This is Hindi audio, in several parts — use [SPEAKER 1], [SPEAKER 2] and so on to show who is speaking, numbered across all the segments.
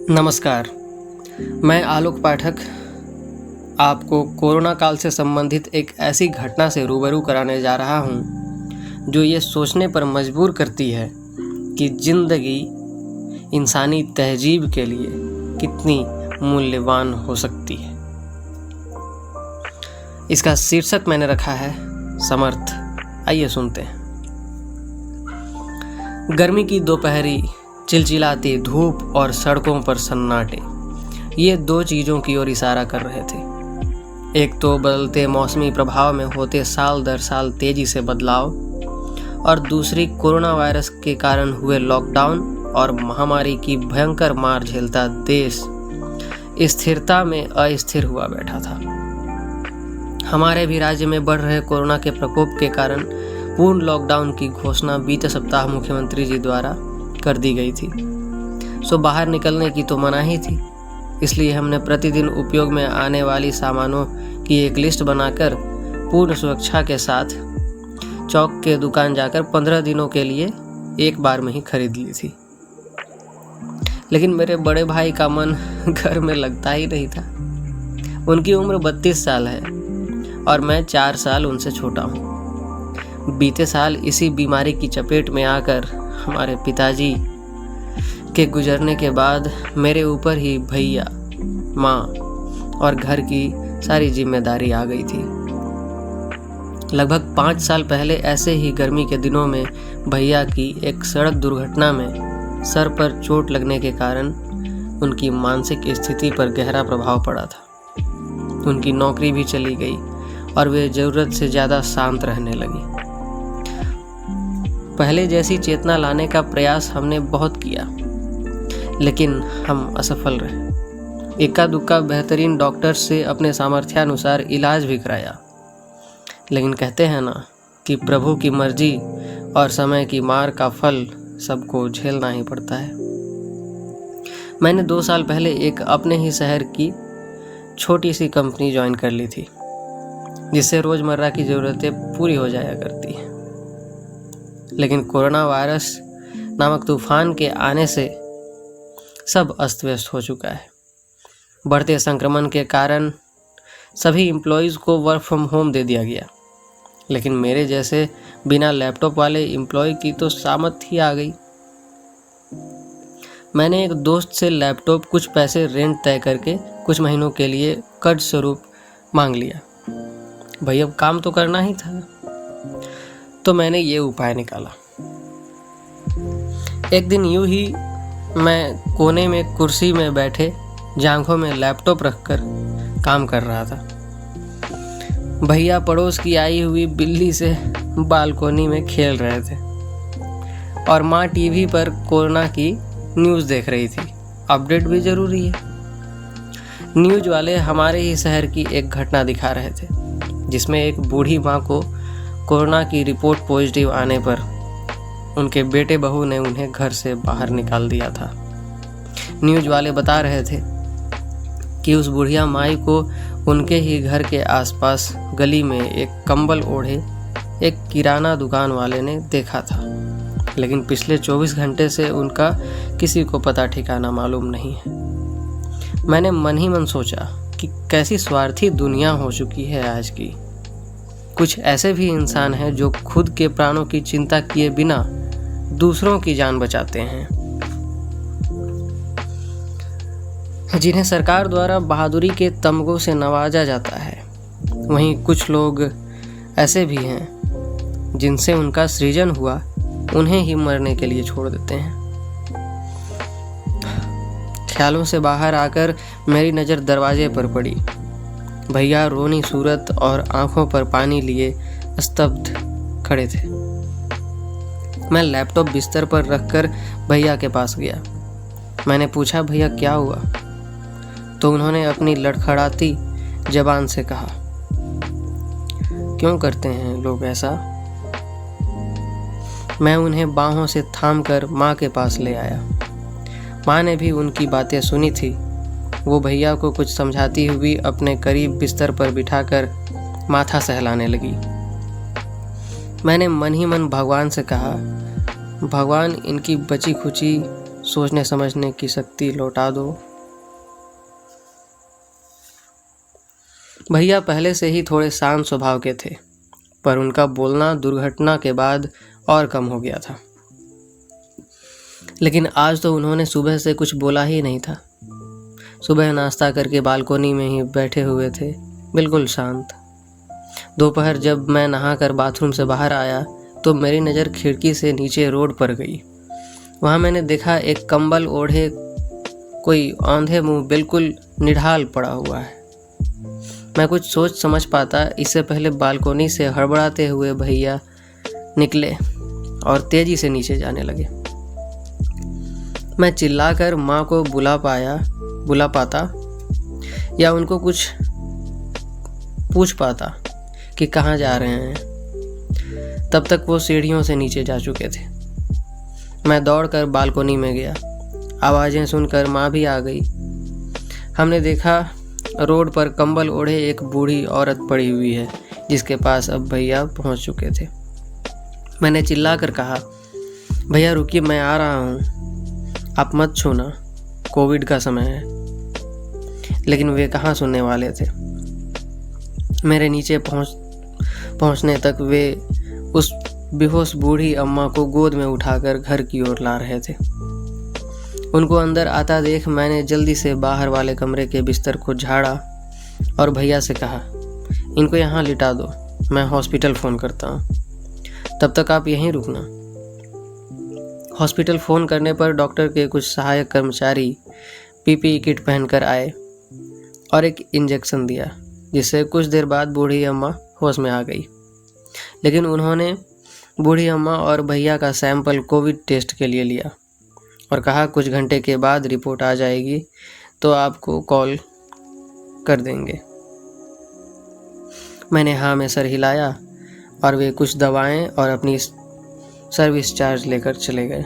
[SPEAKER 1] नमस्कार, मैं आलोक पाठक आपको कोरोना काल से संबंधित एक ऐसी घटना से रूबरू कराने जा रहा हूँ जो ये सोचने पर मजबूर करती है कि जिंदगी इंसानी तहजीब के लिए कितनी मूल्यवान हो सकती है। इसका शीर्षक मैंने रखा है समर्थ। आइए सुनते हैं। गर्मी की दोपहरी, चिलचिलाती धूप और सड़कों पर सन्नाटे, ये दो चीज़ों की ओर इशारा कर रहे थे। एक तो बदलते मौसमी प्रभाव में होते साल दर साल तेजी से बदलाव, और दूसरी कोरोना वायरस के कारण हुए लॉकडाउन और महामारी की भयंकर मार झेलता देश स्थिरता में अस्थिर हुआ बैठा था। हमारे भी राज्य में बढ़ रहे कोरोना के प्रकोप के कारण पूर्ण लॉकडाउन की घोषणा बीते सप्ताह मुख्यमंत्री जी द्वारा कर दी गई थी। सो बाहर निकलने की तो मनाही थी, इसलिए हमने प्रतिदिन उपयोग में आने वाली सामानों की एक लिस्ट बनाकर पूर्ण सुरक्षा के साथ चौक के दुकान जाकर 15 दिनों के लिए एक बार में ही खरीद ली थी। लेकिन मेरे बड़े भाई का मन घर में लगता ही नहीं था। उनकी उम्र 32 साल है और मैं 4 साल उनसे छोटा हूँ। बीते साल इसी बीमारी की चपेट में आकर हमारे पिताजी के गुजरने के बाद मेरे ऊपर ही भैया, माँ और घर की सारी जिम्मेदारी आ गई थी। लगभग 5 साल पहले ऐसे ही गर्मी के दिनों में भैया की एक सड़क दुर्घटना में सर पर चोट लगने के कारण उनकी मानसिक स्थिति पर गहरा प्रभाव पड़ा था। उनकी नौकरी भी चली गई और वे ज़रूरत से ज़्यादा शांत रहने लगी। पहले जैसी चेतना लाने का प्रयास हमने बहुत किया, लेकिन हम असफल रहे। इक्का दुक्का बेहतरीन डॉक्टर से अपने सामर्थ्यानुसार इलाज भी कराया, लेकिन कहते हैं ना कि प्रभु की मर्जी और समय की मार का फल सबको झेलना ही पड़ता है। मैंने 2 साल पहले एक अपने ही शहर की छोटी सी कंपनी ज्वाइन कर ली थी, जिससे रोज़मर्रा की ज़रूरतें पूरी हो जाया करती हैं। लेकिन कोरोना वायरस नामक तूफान के आने से सब अस्त व्यस्त हो चुका है। बढ़ते संक्रमण के कारण सभी एम्प्लॉयज़ को वर्क फ्रॉम होम दे दिया गया, लेकिन मेरे जैसे बिना लैपटॉप वाले एम्प्लॉय की तो सामत ही आ गई। मैंने एक दोस्त से लैपटॉप कुछ पैसे रेंट तय करके कुछ महीनों के लिए कर्ज स्वरूप मांग लिया। भाई अब काम तो करना ही था, तो मैंने ये उपाय निकाला। एक दिन यूं ही मैं कोने में कुर्सी में बैठे जांघों में लैपटॉप रखकर काम कर रहा था। भैया पड़ोस की आई हुई बिल्ली से बालकोनी में खेल रहे थे और माँ टीवी पर कोरोना की न्यूज़ देख रही थी। अपडेट भी ज़रूरी है। न्यूज़ वाले हमारे ही शहर की एक घटना दिखा रहे थे, जिसमें एक बूढ़ी माँ को कोरोना की रिपोर्ट पॉजिटिव आने पर उनके बेटे बहू ने उन्हें घर से बाहर निकाल दिया था। न्यूज़ वाले बता रहे थे कि उस बुढ़िया माई को उनके ही घर के आसपास गली में एक कंबल ओढ़े एक किराना दुकान वाले ने देखा था, लेकिन पिछले 24 घंटे से उनका किसी को पता ठिकाना मालूम नहीं है। मैंने मन ही मन सोचा कि कैसी स्वार्थी दुनिया हो चुकी है आज की। कुछ ऐसे भी इंसान हैं जो खुद के प्राणों की चिंता किए बिना दूसरों की जान बचाते हैं, जिन्हें सरकार द्वारा बहादुरी के तमगों से नवाजा जाता है। वहीं कुछ लोग ऐसे भी हैं जिनसे उनका सृजन हुआ उन्हें ही मरने के लिए छोड़ देते हैं। ख्यालों से बाहर आकर मेरी नज़र दरवाजे पर पड़ी। भैया रोनी सूरत और आंखों पर पानी लिए स्तब्ध खड़े थे। मैं लैपटॉप बिस्तर पर रखकर भैया के पास गया। मैंने पूछा, भैया क्या हुआ? तो उन्होंने अपनी लड़खड़ाती जबान से कहा, क्यों करते हैं लोग ऐसा? मैं उन्हें बाहों से थामकर माँ के पास ले आया। माँ ने भी उनकी बातें सुनी थी। वो भैया को कुछ समझाती हुई अपने करीब बिस्तर पर बिठाकर माथा सहलाने लगी। मैंने मन ही मन भगवान से कहा, भगवान इनकी बची खुची सोचने समझने की शक्ति लौटा दो। भैया पहले से ही थोड़े शांत स्वभाव के थे, पर उनका बोलना दुर्घटना के बाद और कम हो गया था। लेकिन आज तो उन्होंने सुबह से कुछ बोला ही नहीं था। सुबह नाश्ता करके बालकोनी में ही बैठे हुए थे, बिल्कुल शांत। दोपहर जब मैं नहाकर बाथरूम से बाहर आया तो मेरी नज़र खिड़की से नीचे रोड पर गई। वहाँ मैंने देखा एक कंबल ओढ़े कोई औंधे मुंह बिल्कुल निढाल पड़ा हुआ है। मैं कुछ सोच समझ पाता इससे पहले बालकोनी से हड़बड़ाते हुए भैया निकले और तेजी से नीचे जाने लगे। मैं चिल्लाकर माँ को बुला पाता या उनको कुछ पूछ पाता कि कहाँ जा रहे हैं। तब तक वो सीढ़ियों से नीचे जा चुके थे। मैं दौड़कर बालकोनी में गया। आवाज़ें सुनकर माँ भी आ गई। हमने देखा रोड पर कंबल ओढ़े एक बूढ़ी औरत पड़ी हुई है, जिसके पास अब भैया पहुंच चुके थे। मैंने चिल्लाकर कहा, भैया रुकिए, मैं आ रहा हूँ, आप मत छूना, कोविड का समय है। लेकिन वे कहाँ सुनने वाले थे। मेरे नीचे पहुँचने तक वे उस बेहोश बूढ़ी अम्मा को गोद में उठाकर घर की ओर ला रहे थे। उनको अंदर आता देख मैंने जल्दी से बाहर वाले कमरे के बिस्तर को झाड़ा और भैया से कहा, इनको यहाँ लिटा दो, मैं हॉस्पिटल फ़ोन करता हूँ, तब तक आप यहीं रुकना। हॉस्पिटल फ़ोन करने पर डॉक्टर के कुछ सहायक कर्मचारी पीपीई किट पहनकर आए और एक इंजेक्शन दिया, जिससे कुछ देर बाद बूढ़ी अम्मा होश में आ गई। लेकिन उन्होंने बूढ़ी अम्मा और भैया का सैंपल कोविड टेस्ट के लिए लिया और कहा कुछ घंटे के बाद रिपोर्ट आ जाएगी तो आपको कॉल कर देंगे। मैंने हाँ में सर हिलाया और वे कुछ दवाएं और अपनी सर्विस चार्ज लेकर चले गए।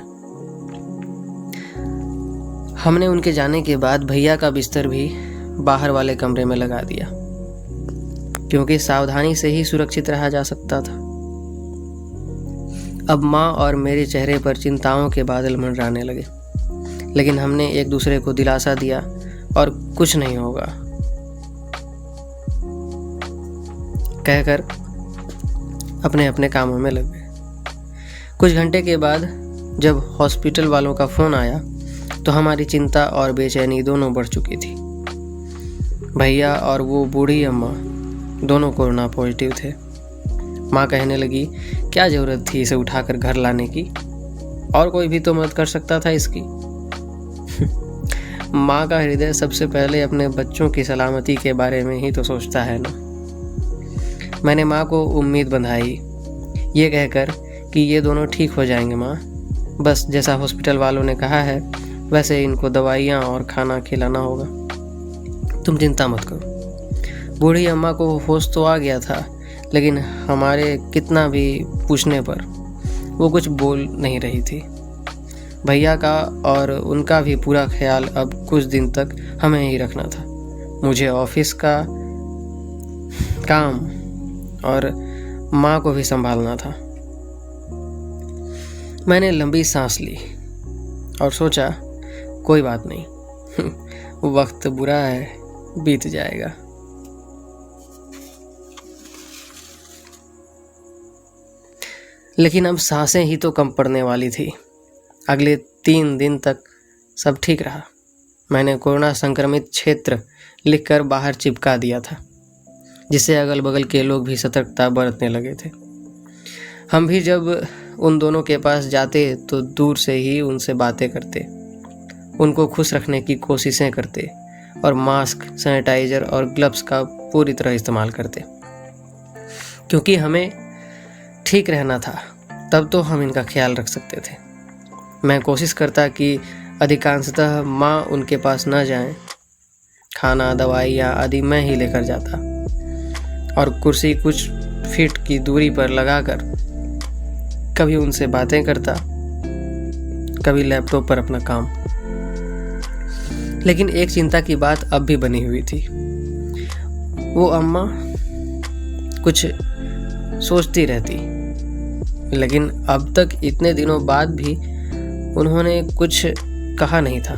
[SPEAKER 1] हमने उनके जाने के बाद भैया का बिस्तर भी बाहर वाले कमरे में लगा दिया, क्योंकि सावधानी से ही सुरक्षित रहा जा सकता था। अब माँ और मेरे चेहरे पर चिंताओं के बादल मंडराने लगे, लेकिन हमने एक दूसरे को दिलासा दिया और कुछ नहीं होगा कहकर अपने अपने कामों में लग गए। कुछ घंटे के बाद जब हॉस्पिटल वालों का फ़ोन आया तो हमारी चिंता और बेचैनी दोनों बढ़ चुकी थी। भैया और वो बूढ़ी अम्मा दोनों कोरोना पॉजिटिव थे। माँ कहने लगी, क्या ज़रूरत थी इसे उठाकर घर लाने की, और कोई भी तो मदद कर सकता था इसकी। माँ का हृदय सबसे पहले अपने बच्चों की सलामती के बारे में ही तो सोचता है ना। मैंने माँ को उम्मीद बंधाई, ये कहकर कि ये दोनों ठीक हो जाएंगे माँ, बस जैसा हॉस्पिटल वालों ने कहा है वैसे इनको दवाइयाँ और खाना खिलाना होगा, तुम चिंता मत करो। बूढ़ी अम्मा को होश तो आ गया था, लेकिन हमारे कितना भी पूछने पर वो कुछ बोल नहीं रही थी। भैया का और उनका भी पूरा ख्याल अब कुछ दिन तक हमें ही रखना था। मुझे ऑफिस का काम और माँ को भी संभालना था। मैंने लंबी सांस ली और सोचा, कोई बात नहीं, वक्त बुरा है, बीत जाएगा। लेकिन अब सांसें ही तो कम पड़ने वाली थी। अगले 3 दिन तक सब ठीक रहा। मैंने कोरोना संक्रमित क्षेत्र लिखकर बाहर चिपका दिया था, जिससे अगल बगल के लोग भी सतर्कता बरतने लगे थे। हम भी जब उन दोनों के पास जाते तो दूर से ही उनसे बातें करते, उनको खुश रखने की कोशिशें करते और मास्क, सैनिटाइजर और ग्लव्स का पूरी तरह इस्तेमाल करते, क्योंकि हमें ठीक रहना था, तब तो हम इनका ख्याल रख सकते थे। मैं कोशिश करता कि अधिकांशतः माँ उनके पास न जाएं। खाना, दवाइयाँ आदि मैं ही लेकर जाता और कुर्सी कुछ फीट की दूरी पर लगाकर कभी उनसे बातें करता, कभी लैपटॉप पर अपना काम। लेकिन एक चिंता की बात अब भी बनी हुई थी। वो अम्मा कुछ सोचती रहती, लेकिन अब तक इतने दिनों बाद भी उन्होंने कुछ कहा नहीं था।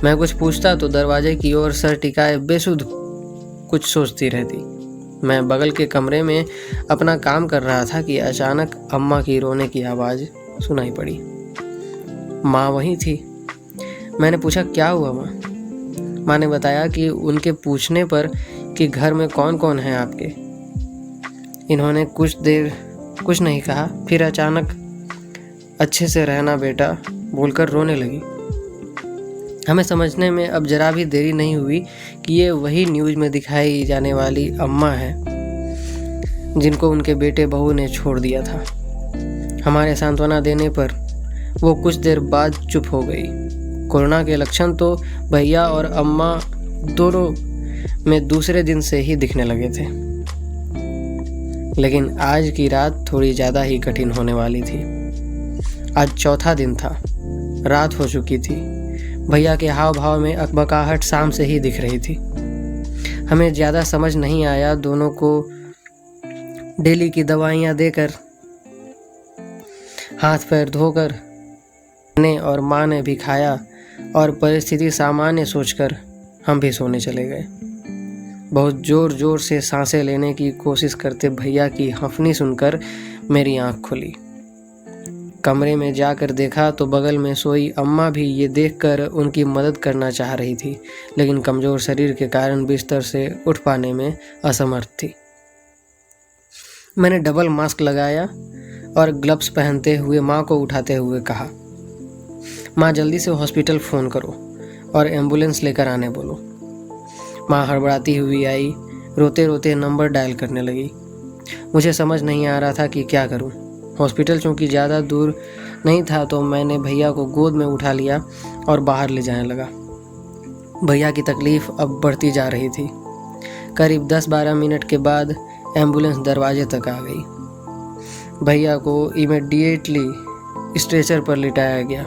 [SPEAKER 1] मैं कुछ पूछता तो दरवाजे की ओर सर टिकाए बेसुध कुछ सोचती रहती। मैं बगल के कमरे में अपना काम कर रहा था कि अचानक अम्मा की रोने की आवाज़ सुनाई पड़ी। माँ वहीं थी। मैंने पूछा, क्या हुआ माँ? माँ ने बताया कि उनके पूछने पर कि घर में कौन कौन है आपके। इन्होंने कुछ देर कुछ नहीं कहा, फिर अचानक अच्छे से रहना बेटा बोलकर रोने लगी। हमें समझने में अब जरा भी देरी नहीं हुई कि ये वही न्यूज़ में दिखाई जाने वाली अम्मा है जिनको उनके बेटे बहू ने छोड़ दिया था। हमारे सांत्वना देने पर वो कुछ देर बाद चुप हो गई। कोरोना के लक्षण तो भैया और अम्मा दोनों में दूसरे दिन से ही दिखने लगे थे, लेकिन आज की रात थोड़ी ज़्यादा ही कठिन होने वाली थी। आज चौथा दिन था, रात हो चुकी थी। भैया के हाव भाव में अकबकाहट शाम से ही दिख रही थी। हमें ज़्यादा समझ नहीं आया। दोनों को डेली की दवाइयाँ देकर, हाथ पैर धोकर ने और माँ ने भी खाया और परिस्थिति सामान्य सोचकर हम भी सोने चले गए। बहुत ज़ोर ज़ोर से सांसें लेने की कोशिश करते भैया की हंफनी सुनकर मेरी आँख खुली। कमरे में जाकर देखा तो बगल में सोई अम्मा भी ये देखकर उनकी मदद करना चाह रही थी, लेकिन कमज़ोर शरीर के कारण बिस्तर से उठ पाने में असमर्थ थी। मैंने डबल मास्क लगाया और ग्लव्स पहनते हुए माँ को उठाते हुए कहा, माँ जल्दी से हॉस्पिटल फ़ोन करो और एम्बुलेंस लेकर आने बोलो। माँ हड़बड़ाती हुई आई, रोते रोते नंबर डायल करने लगी। मुझे समझ नहीं आ रहा था कि क्या करूँ। हॉस्पिटल चूँकि ज़्यादा दूर नहीं था तो मैंने भैया को गोद में उठा लिया और बाहर ले जाने लगा। भैया की तकलीफ़ अब बढ़ती जा रही थी। करीब 10-12 मिनट के बाद एम्बुलेंस दरवाजे तक आ गई। भैया को इमीडिएटली स्ट्रेचर पर लिटाया गया।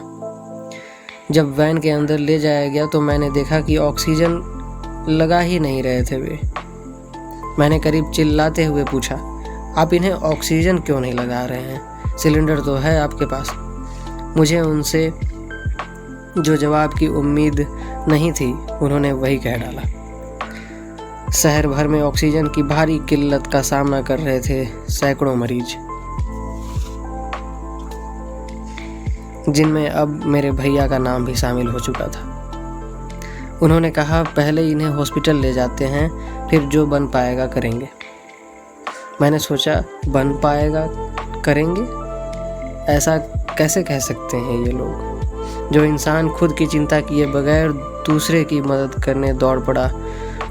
[SPEAKER 1] जब वैन के अंदर ले जाया गया तो मैंने देखा कि ऑक्सीजन लगा ही नहीं रहे थे वे। मैंने करीब चिल्लाते हुए पूछा, आप इन्हें ऑक्सीजन क्यों नहीं लगा रहे हैं? सिलेंडर तो है आपके पास। मुझे उनसे जो जवाब की उम्मीद नहीं थी उन्होंने वही कह डाला। शहर भर में ऑक्सीजन की भारी किल्लत का सामना कर रहे थे सैकड़ों मरीज, जिनमें अब मेरे भैया का नाम भी शामिल हो चुका था। उन्होंने कहा, पहले इन्हें हॉस्पिटल ले जाते हैं, फिर जो बन पाएगा करेंगे। मैंने सोचा, बन पाएगा करेंगे? ऐसा कैसे कह सकते हैं ये लोग? जो इंसान खुद की चिंता किए बगैर दूसरे की मदद करने दौड़ पड़ा,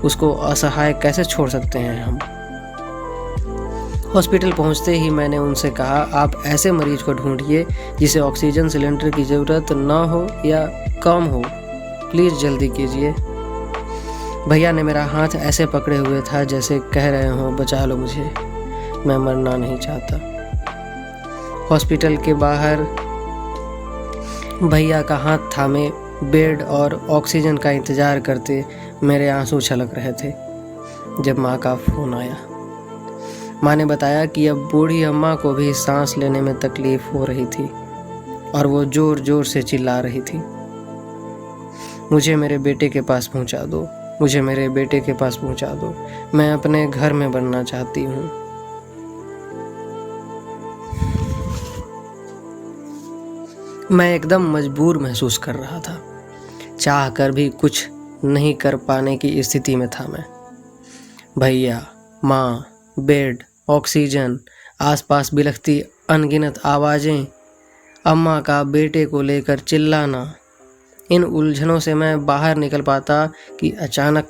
[SPEAKER 1] उसको असहाय कैसे छोड़ सकते हैं हम? हॉस्पिटल पहुंचते ही मैंने उनसे कहा, आप ऐसे मरीज को ढूंढिए जिसे ऑक्सीजन सिलेंडर की ज़रूरत ना हो या कम हो, प्लीज़ जल्दी कीजिए। भैया ने मेरा हाथ ऐसे पकड़े हुए था जैसे कह रहे हों, बचा लो मुझे, मैं मरना नहीं चाहता। हॉस्पिटल के बाहर भैया का हाथ थामे बेड और ऑक्सीजन का इंतज़ार करते मेरे आंसू छलक रहे थे जब माँ का फ़ोन आया। माँ ने बताया कि अब बूढ़ी अम्मा को भी सांस लेने में तकलीफ़ हो रही थी और वो ज़ोर ज़ोर से चिल्ला रही थी, मुझे मेरे बेटे के पास पहुँचा दो, मुझे मेरे बेटे के पास पहुँचा दो, मैं अपने घर में बनना चाहती हूँ। मैं एकदम मजबूर महसूस कर रहा था। चाह कर भी कुछ नहीं कर पाने की स्थिति में था मैं। भैया, माँ, बेड, ऑक्सीजन, आसपास बिलखती अनगिनत आवाज़ें, अम्मा का बेटे को लेकर चिल्लाना, इन उलझनों से मैं बाहर निकल पाता कि अचानक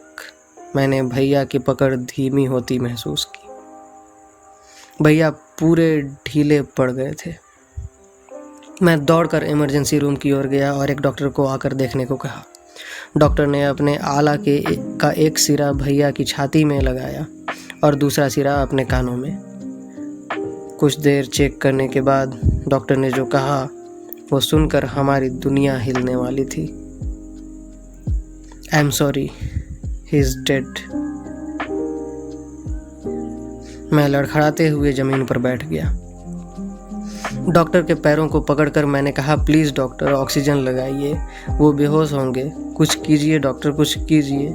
[SPEAKER 1] मैंने भैया की पकड़ धीमी होती महसूस की। भैया पूरे ढीले पड़ गए थे। मैं दौड़कर इमरजेंसी रूम की ओर गया और एक डॉक्टर को आकर देखने को कहा। डॉक्टर ने अपने आला का एक सिरा भैया की छाती में लगाया और दूसरा सिरा अपने कानों में। कुछ देर चेक करने के बाद डॉक्टर ने जो कहा वो सुनकर हमारी दुनिया हिलने वाली थी। I am sorry, he is dead. मैं लड़खड़ाते हुए जमीन पर बैठ गया। डॉक्टर के पैरों को पकड़कर मैंने कहा, प्लीज़ डॉक्टर ऑक्सीजन लगाइए, वो बेहोश होंगे, कुछ कीजिए डॉक्टर, कुछ कीजिए।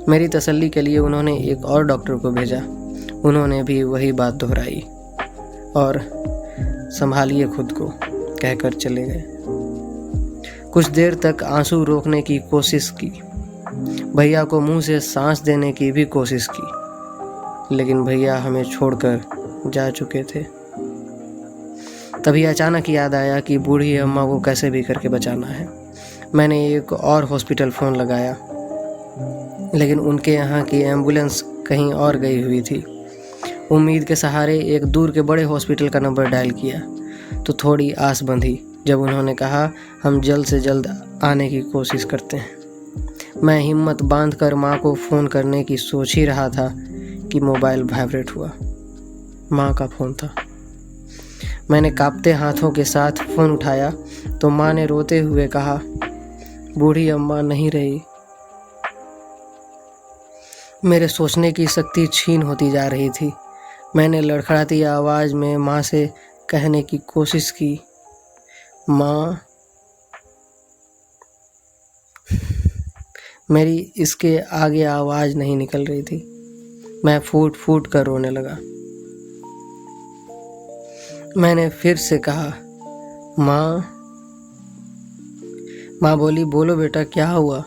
[SPEAKER 1] मेरी तसल्ली के लिए उन्होंने एक और डॉक्टर को भेजा। उन्होंने भी वही बात दोहराई और संभालिए खुद को कहकर चले गए। कुछ देर तक आंसू रोकने की कोशिश की, भैया को मुंह से सांस देने की भी कोशिश की, लेकिन भैया हमें छोड़कर जा चुके थे। तभी अचानक याद आया कि बूढ़ी अम्मा को कैसे भी करके बचाना है। मैंने एक और हॉस्पिटल फ़ोन लगाया, लेकिन उनके यहाँ की एम्बुलेंस कहीं और गई हुई थी। उम्मीद के सहारे एक दूर के बड़े हॉस्पिटल का नंबर डायल किया तो थोड़ी आस बंधी जब उन्होंने कहा, हम जल्द से जल्द आने की कोशिश करते हैं। मैं हिम्मत बांधकर माँ को फ़ोन करने की सोच ही रहा था कि मोबाइल वाइब्रेट हुआ। माँ का फ़ोन था। मैंने कांपते हाथों के साथ फ़ोन उठाया तो माँ ने रोते हुए कहा, बूढ़ी अम्मा नहीं रही। मेरे सोचने की शक्ति छीन होती जा रही थी। मैंने लड़खड़ाती आवाज़ में माँ से कहने की कोशिश की, माँ। मेरी इसके आगे आवाज़ नहीं निकल रही थी। मैं फूट फूट कर रोने लगा। मैंने फिर से कहा, माँ। माँ बोली, बोलो बेटा क्या हुआ?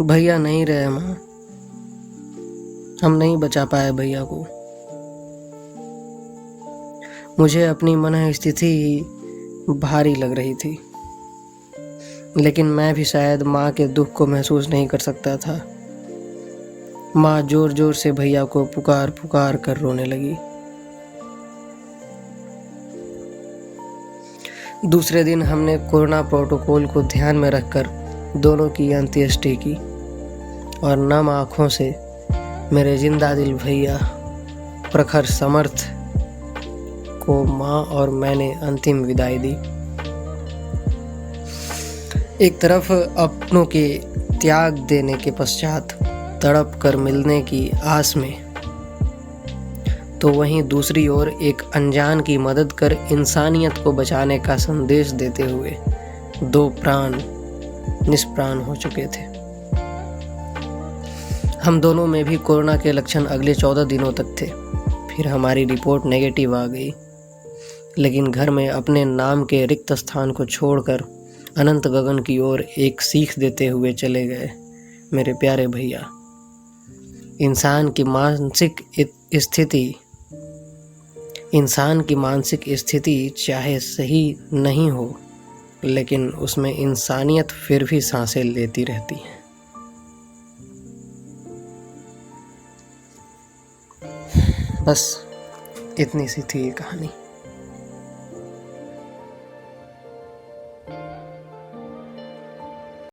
[SPEAKER 1] भैया नहीं रहे माँ, हम नहीं बचा पाए भैया को। मुझे अपनी मन स्थिति ही भारी लग रही थी, लेकिन मैं भी शायद माँ के दुख को महसूस नहीं कर सकता था। माँ जोर जोर से भैया को पुकार पुकार कर रोने लगी। दूसरे दिन हमने कोरोना प्रोटोकॉल को ध्यान में रखकर दोनों की अंत्येष्टि की और नम आँखों से मेरे जिंदा दिल भैया प्रखर समर्थ को माँ और मैंने अंतिम विदाई दी। एक तरफ अपनों के त्याग देने के पश्चात तड़प कर मिलने की आस में, तो वहीं दूसरी ओर एक अनजान की मदद कर इंसानियत को बचाने का संदेश देते हुए दो प्राण निष्प्राण हो चुके थे। हम दोनों में भी कोरोना के लक्षण अगले 14 दिनों तक थे। फिर हमारी रिपोर्ट नेगेटिव आ गई, लेकिन घर में अपने नाम के रिक्त स्थान को छोड़कर अनंत गगन की ओर एक सीख देते हुए चले गए मेरे प्यारे भैया। इंसान की मानसिक स्थिति चाहे सही नहीं हो, लेकिन उसमें इंसानियत फिर भी सांसें लेती रहती है। बस इतनी सी थी ये कहानी।